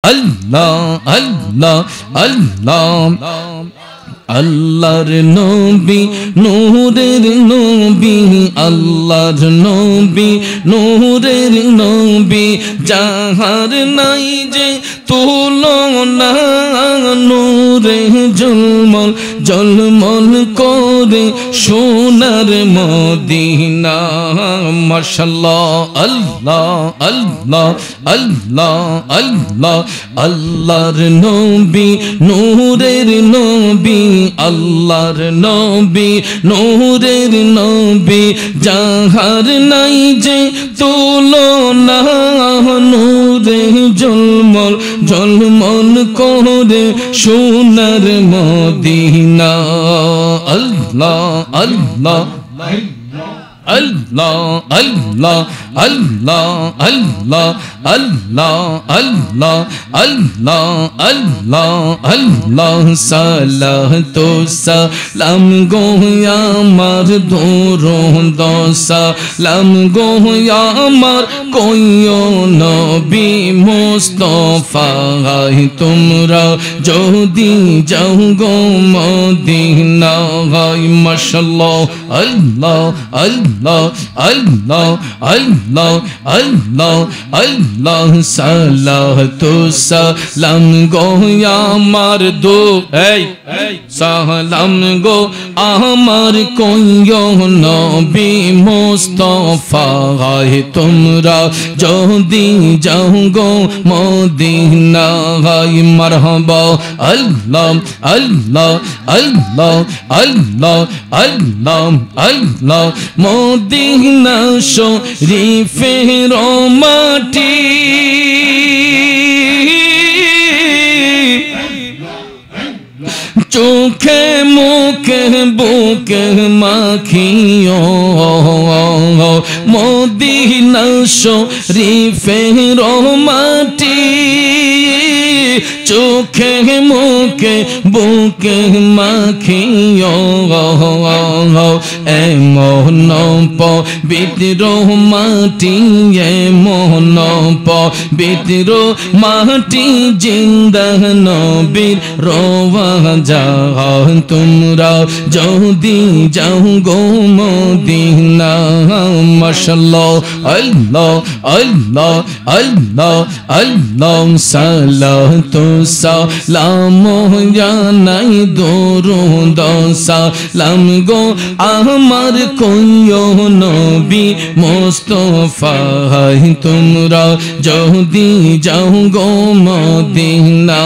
আল্লাহ আল্লাহ আল্লাহ আল্লাহর নবী নূরের নবী আল্লাহর নবী নূরের নবী যাহার নাই যে তুলনা নূরে ঝলমল ঝলমল করে সোনার মদিনা মাশাআল্লাহ আল্লাহ আল্লাহ আল্লাহ আল্লাহ আল্লাহর নবী নূরের নবী আল্লাহর নবী নূরের নবী যাহার নাই যে তুলনা নূরে ঝলমল ঝলমল করে সোনার মদিনা আল্লাহ আল্লাহ আল্লাহ আল্লাহ আল্লাহ আল্লাহ আল্লাহ আল্লাহ আল্লাহ আল্লাহ আল্লাহ সালাতু সালাম গো আমার দরুদ সালাম গো আমার কইও নবী মুস্তাফা তোমরা যদি যাও গো মদিনা মাশাআল্লাহ আল্লাহ আল্লাহ আল্লাহ আল্লাহ আল্লাহ আল্লাহ সালাতু সালাম গো আমার দো এই সালাম গো আমার কইও নবী মুস্তাফা তোমরা যদি যাও গো মদিনা মারহাবা আল্লাহ আল্লাহ আল্লাহ আল্লাহ আল্লাহ আল্লাহ মদিনা শরীফের মাটি চোখে মুখে বুকে মাখিও মদিনা শরীফের মাটি চোখে মুখে বুকে মাখিও এমন পবিত্র মাটি এমন পবিত্র মাটি জিন্দা নবীর রওজা তোমরা যদি যাও গো মদিনা মাশাআল্লাহ আল্লাহ আল্লাহ আল্লাহ আল্লাহ সালাতু সালাম জানাই দরুদ সালাম গো আমার কইও নবী মুস্তাফা তোমরা যদি যাও গো মদিনা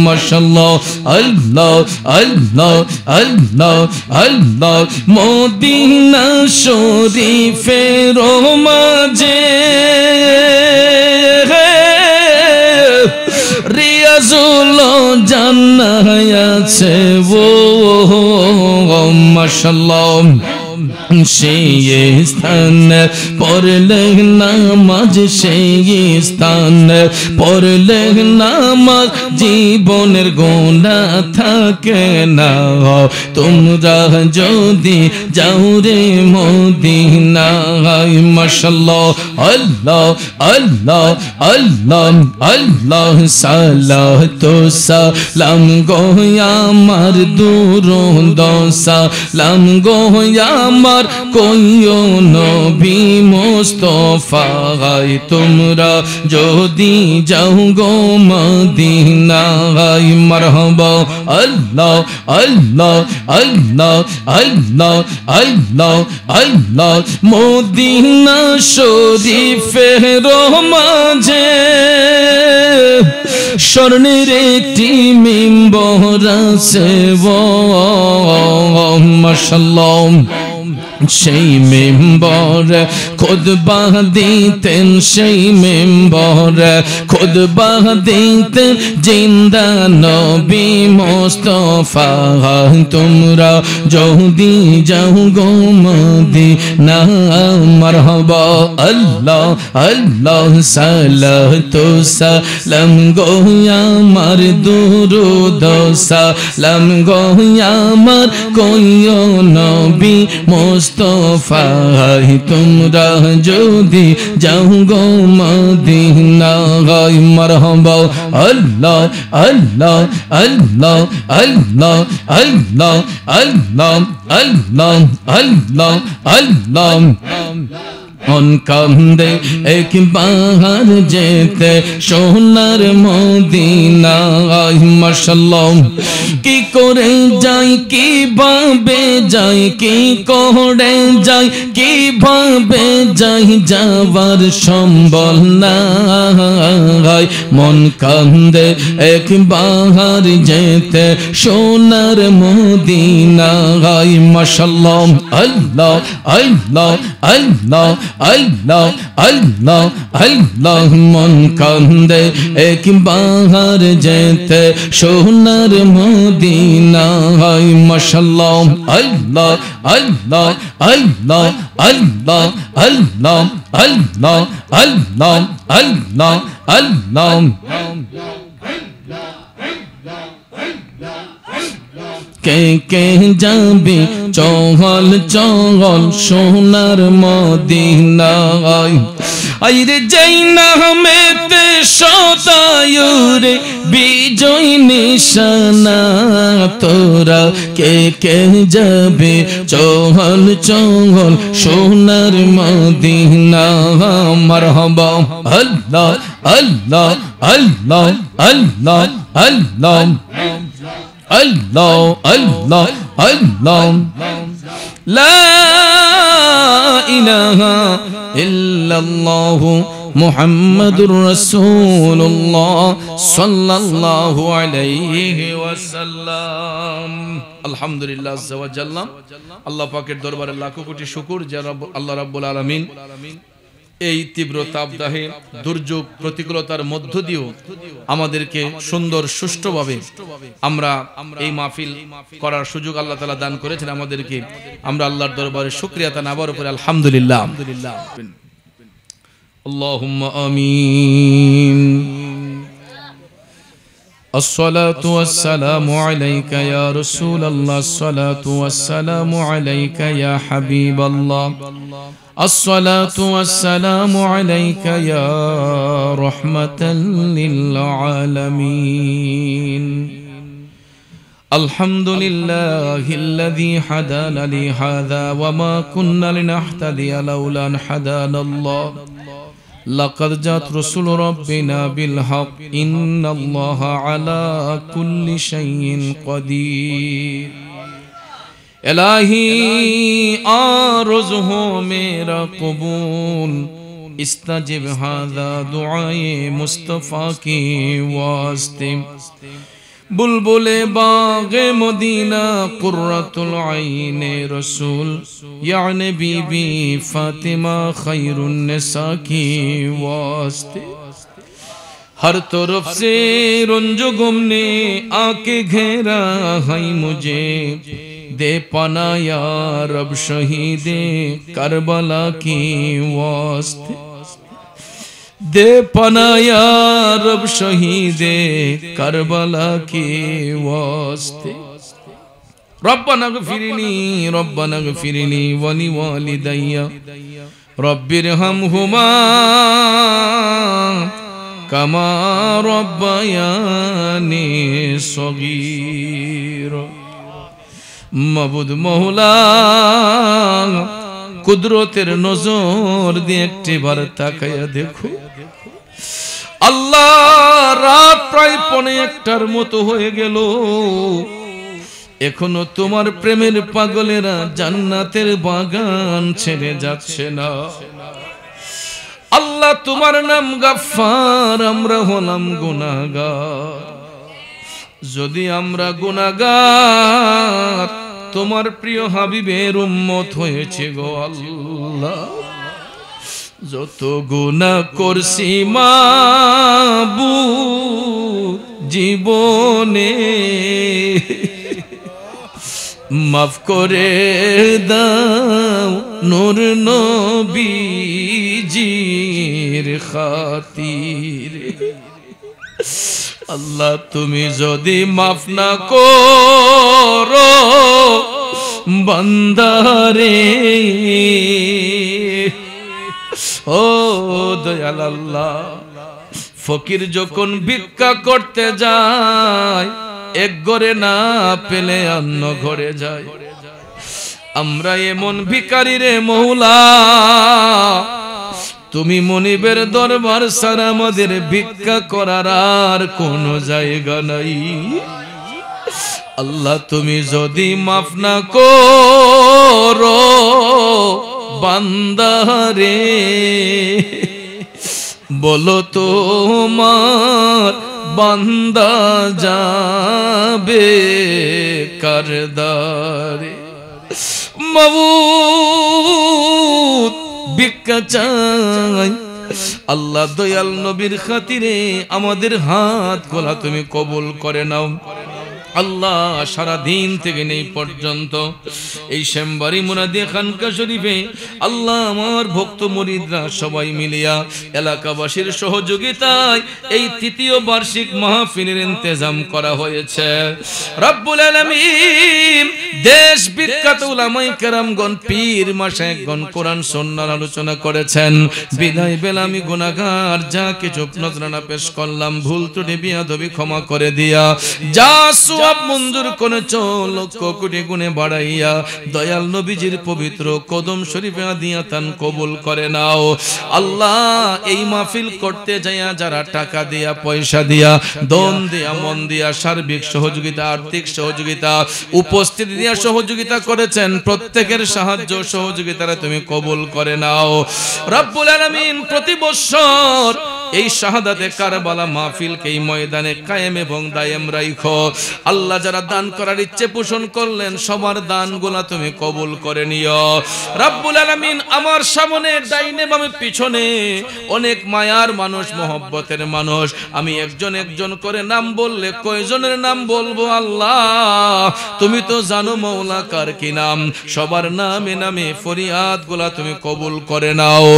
মাশাআল্লাহ আল্লাহ আল্লাহ আল্লাহ আল্লাহ মদিনা শরীফের মাঝে রিয়াজুল জান্নাহ আছে ও মাশাআল্লাহ সেই স্থান পড়লে নামাজ সেই স্থান পড়লে নামাজ জীবনের গুনাহ থাকে না তোমরা যদি যাও রে মদিনা মাশাআল্লাহ আল্লাহ আল্লাহ আল্লাহ আল্লাহ সালাতু সালাম গো আমার দরুদ সালাম গো আমার কইও নবী মুস্তাফা তোমরা যদি যাও গো মদিনা মারহাবা আল্লাহ আল্লাহ আল্লাহ আল্লাহ আল্লাহ আল্লাহ মদিনা শরীফের মাঝে স্বর্ণের একটি মিম্বর আছে মাশাআল্লাহ সেই মেম্বর খুতবা দিতেন সেই মেম্বর খুতবা দিতেন জিন্দা নবী মুস্তাফা তোমরা যদি যাও গো মদিনা মারহাবা আল্লাহ আল্লাহ সালাতু সালাম গো আমার দরুদ সালাম গো আমার কইও নবী মুস্তফায় তোমরা যদি যাও গো মদিনায় মারহাবা আল্লাহ আল্লাহ আল্লাহ আল্লাহ আল্লাহ আল্লাহ আল্লাহ আল্লাহ আল্লাহ মন কান্দে একবার যেতে সোনার মদিনায় মাশাআল্লাহ কি করে যাই কিভাবে যাই কি করে যাই কিভাবে যাই যাবার সম্বল নাই মন কান্দে একবার যেতে সোনার মদিনায় মাশাআল্লাহ আল্লাহ আল্লাহ আল্লাহ আল্লাহ আল্লাহ আল্লাহ মন কান্দে একবার যেতে সোনার মদিনায় মাশাআল্লাহ আল্লাহ আল্লাহ আল্লাহ আল্লাহ আল্লাহ আল্লাহ আল্লাহ আল্লাহ আল্লাহ কে কে যাবে চহল চহল সোনার মদিনায় আইরে যাইনা হমেতে সদায়ুরে বিজয় নিশানা তোরা কে কে যাবে চহল চহল সোনার মদিনা মারহাবা আল্লাহ আল্লাহ আল্লাহ আল্লাহ আল্লাহ আল্লাহ আল্লাহ আল্লাহ লা ইলাহা ইল্লাল্লাহ মুহাম্মাদুর রাসূলুল্লাহ সাল্লাল্লাহু আলাইহি ওয়াসাল্লাম আলহামদুলিল্লাহ আযজা ওয়া জাল্লা আল্লাহ পাকের দরবারে লাখো কোটি শুকর যে আল্লাহ রাব্বুল আলামিন এই তীব্র তাপদাহে দুর্যোগ প্রতিকূলতার মধ্য দিয়েও আমাদেরকে সুন্দর সুষ্ঠুভাবে আমরা এই মাহফিল করার সুযোগ আল্লাহ তাআলা দান করেছেন আমাদেরকে আমরা আল্লাহর দরবারে শুকরিয়া তান আবার উপরে আলহামদুলিল্লাহ আল্লাহুম্মা আমিন الصلاة والسلام عليك يا رسول الله الصلاة والسلام عليك يا حبيب الله الصلاة والسلام عليك يا رحمة للعالمين الحمد لله الذي هدانا لهذا وما كنا لنهتدي لولا أن هدانا الله لقد جاءت رسل ربنا بالحق إن الله على كل شيء قدير الہی آرز ہو میرا قبول استجب هذا دعائے مصطفیٰ کی واسطے بلبل باغ مدینہ قرۃ العین رسول یعنی بی بی فاطمہ خیر النساء کی واسطے ہر طرف سے رنج غم نے آ کے گھیرا ہے مجھے دے پنا یا رب شہید کربلا کی واسطے دے پنا یا رب شہید کربلا کی واسطے ربنا اغفر لي ولوالدي رب ارحمهما كما ربياني صغيرا মাবুদ মওলা কুদরতের নজর দিয়ে একটিবার তাকায়া দেখো আল্লাহ রাত প্রায় 1:45টার মতো হয়ে গেল এখনো তোমার প্রেমের পাগলেরা জান্নাতের বাগান ছেড়ে যাচ্ছে না আল্লাহ তোমার নাম গফফার আমরা হলাম গুনাহগার যদি আমরা গুনাহগার তোমার প্রিয় হাবিবের উম্মত হয়েছে গো আল্লাহ যত গুনাহ করছি মাবুদ জীবনে মাফ করে দাও নূর নবীজির খাতিরে আল্লাহ তুমি যদি মাফ না করো বান্দারে। ও দয়াল আল্লাহ, ফকির যখন ভিক্ষা করতে যায় এক ঘরে না পেলে অন্য ঘরে যায়। আমরা এমন ভিখারি রে মৌলা, তুমি মনিবের দরবার ছাড়া আমাদের ভিক্ষা করার আর কোনো জায়গা নাই। আল্লাহ তুমি যদি মাফ না করো বান্দারে, বলো তোমার বান্দা যাবে কারদারে। মাবুদ ভিক্ষা চাই, আল্লাহ দয়াল নবীর খাতিরে আমাদের হাত খোলা তুমি কবুল করে নাও। আল্লাহ সারা দিন থেকে নেই পর্যন্ত এই শ্যামবাড়ি মুনাদি খানকা শরীফে আল্লাহ আমার ভক্ত মুরিদরা সবাই মিলিয়া এলাকাবাসীর সহযোগিতায় এই তৃতীয় বার্ষিক মাহফিলের ইন্তজাম করা হয়েছে। রব্বুল আলামিন দেশ বিখ্যাত উলামায়ে কেরামগণ পীর মাশায়েখগণ কোরআন সুন্নাহর আলোচনা করেছেন। বিদায় বেলা আমি গুনাহগার যা কিছু নজরানা পেশ করলাম, ভুল ত্রুটি বিয়াদবি ক্ষমা করে দিয়া, যা সওয়াব মঞ্জুর করেছো লক্ষ কোটি গুণে বাড়াইয়া দয়াল নবীজির পবিত্র কদম শরীফে আদিয়াতান কবুল করে নাও। আল্লাহ এই মাহফিল করতে যাইয়া যারা টাকা দিয়া, পয়সা দিয়া, দন দিয়া, মন দিয়া, সার্বিক সহযোগিতা, আর্থিক সহযোগিতা, উপস্থিতি দিয়া সহযোগিতা করেছেন, প্রত্যেকের সাহায্য সহযোগিতারা তুমি কবুল করে নাও। রব্বুল আলামিন প্রতি বছর এই শাহাদাতে কারবালা মাহফিলকে এই ময়দানে কায়েম এবং দায়েম রাখো। আল্লাহ যারা দান করার ইচ্ছে পোষণ করলেন সবার দানগুলা তুমি কবুল করে নিও। রব্বুল আলামিন আমার সামনে, ডাইনে বামে, পিছনে অনেক মায়ার মানুষ, মহব্বতের মানুষ, আমি একজন একজন করে নাম বললে কয়জনের নাম বলবো আল্লাহ তুমি তো জানো মওলা কার কি নাম। সবার নামে নামে ফরিয়াদ গুলা তুমি কবুল করে নাও।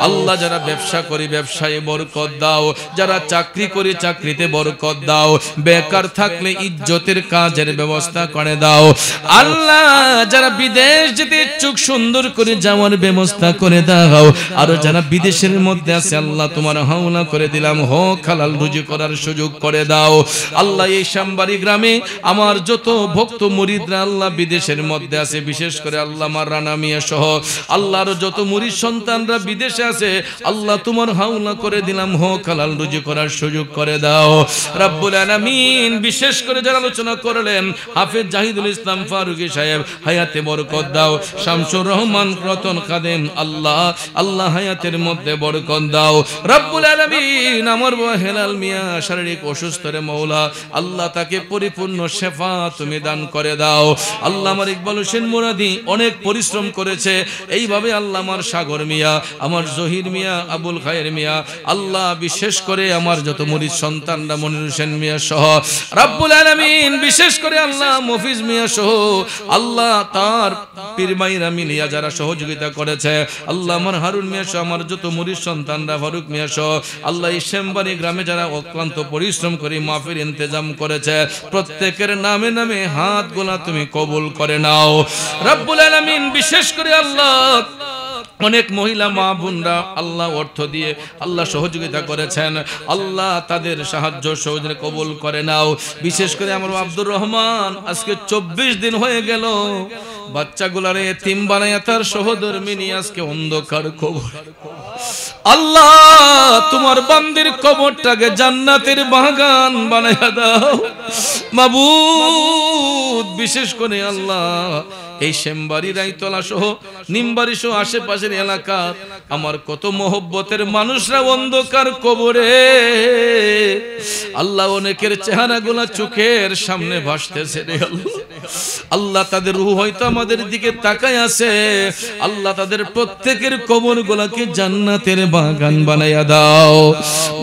আল্লাহ যারা ব্যবসা করি ব্যবসায় বরকত দাও, যারা চাকরি করি চাকরিতে বরকত দাও, বেকার থাকলে ইজ্জতের কাজের ব্যবস্থা করে দাও। আল্লাহ যারা বিদেশ যেতে ইচ্ছুক সুন্দর করে যাওয়ার ব্যবস্থা করে দাও। আর যারা বিদেশের মধ্যে আছে আল্লাহ তোমার হাওলা করে দিলাম, হক হালাল রুজি করার সুযোগ করে দাও। আল্লাহ এই শ্যামবাড়ি গ্রামে আমার যত ভক্ত মুরিদরা আল্লাহ বিদেশের মধ্যে আছে, বিশেষ করে আল্লাহ আমার রানা মিয়া সহ আল্লাহর যত মুরিদ সন্তানরা বিদেশে আছে আল্লাহ তোমার হাওলা করে দিলাম, হক হালাল রুজি করার সুযোগ করে দাও। রব্বুল আলামিন বিশেষ করে যারা আলোচনা করলেন হাফেজ জাহিদুল ইসলাম ফারুকী সাহেব, হায়াতে বরকত দাও। শামসুর রহমান রতন খাদেম, আল্লাহ আল্লাহ হায়াতের মধ্যে বরকত দাও। রব্বুল আলামিন আমার হেলাল মিয়া শারীরিক অসুস্থ রে মওলা, আল্লাহ তাকে পরিপূর্ণ শেফা তুমি দান করে দাও। আল্লাহ আমার ইকবাল হোসেন মুরাদি অনেক পরিশ্রম করেছে, এইভাবে আল্লাহ আমার সাগর মিয়া, আমার জহির মিয়া, আবুল খায়ের মিয়া, আল্লাহ বিশেষ করে আমার যত মুরিদ সন্তানরা মনির হোসেন মিয়া সহ রব্বুল আলামিন বিশেষ করে আল্লাহ মফিজ মিয়া সহ আল্লাহ তার পীর মাইরা মিলিয়া যারা সহযোগিতা করেছে, আল্লাহ আমার হারুন মিয়া সহ আমার যত মুরিদ সন্তানরা ফারুক মিয়া সহ আল্লাহ এই শ্যামবাড়ি গ্রামে যারা অক্লান্ত পরিশ্রম করে মাহফিল ইন্তজাম করেছে প্রত্যেকের নামে নামে হাত গোলা তুমি কবুল করে নাও। রব্বুল আলামিন বিশেষ করে আল্লাহ অনেক মহিলা মা বোনরা আল্লাহ অর্থ দিয়ে আল্লাহ সহযোগিতা করেছেন, আল্লাহ তাদের সাহায্য সহযোগিতা কবুল করে নাও। বিশেষ করে আমার আব্দুর রহমান আজকে 24 দিন হয়ে গেল বাচ্চাগুলারে এতিম বানায়া তার সহধর্মিনী আজকে অন্ধকার কবর। আল্লাহ তোমার বান্দির কবরটাকে জান্নাতের বাগান বানায়া দাও মাবুদ। বিশেষ করে আল্লাহ এই শ্যামবাড়ি রাইতলা সহ নিমবাড়ি সহ আশেপাশের এলাকা আমার কত মহব্বতের মানুষরা অন্ধকার কবরে, আল্লাহ অনেকের চেহারাগুলা চোখের সামনে ভাসতেছে রে আল্লাহ তাদের রূহ হয়তো আমাদের দিকে তাকায় আছে, আল্লাহ তাদের প্রত্যেকের কবরগুলাকে জান্নাতের বাগান বানায়া দাও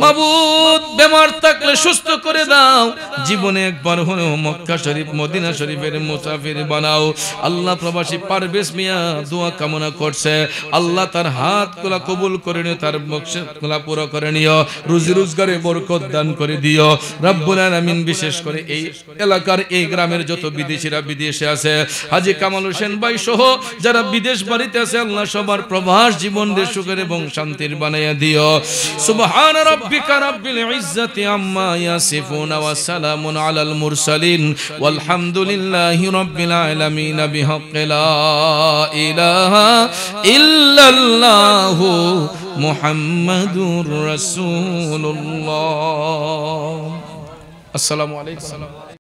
মাবুদ। বেমার থাকলে সুস্থ করে দাও, জীবনে একবার হলেও মক্কা শরীফ মদিনা শরীফের মুসাফির বানাও। আল্লাহ প্রবাসী পারভেজ মিয়া দোয়া কামনা করছে, আল্লাহ তার হাত গুলা কবুল করে নিও, তার মকসদ গুলা পুরো করে নিও, রুজি রোজগারে বরকত দান করে দিও রব্বুল আলামিন। বিশেষ করে এই এলাকার এই গ্রামের যত বিদেশিরা বিদেশ বিদেশে আছে হাজী কামাল হোসেন ভাই সহ যারা বিদেশ বাড়িতে আছে আল্লাহ সবার প্রবাস জীবন রে সুখের এবং শান্তির বানাইয়া দিও সুবহান রাব্বিকা রাব্বিল ইজ্জাতি আম্মা ইয়াসিফুন ওয়া সালামুন আলাল মুরসালিন ওয়ালহামদুলিল্লাহি রাব্বিল আলামিন বিহাক্কি লা ইলাহা ইল্লাল্লাহু মুহাম্মাদুর রাসূলুল্লাহ। আসসালামু আলাইকুম।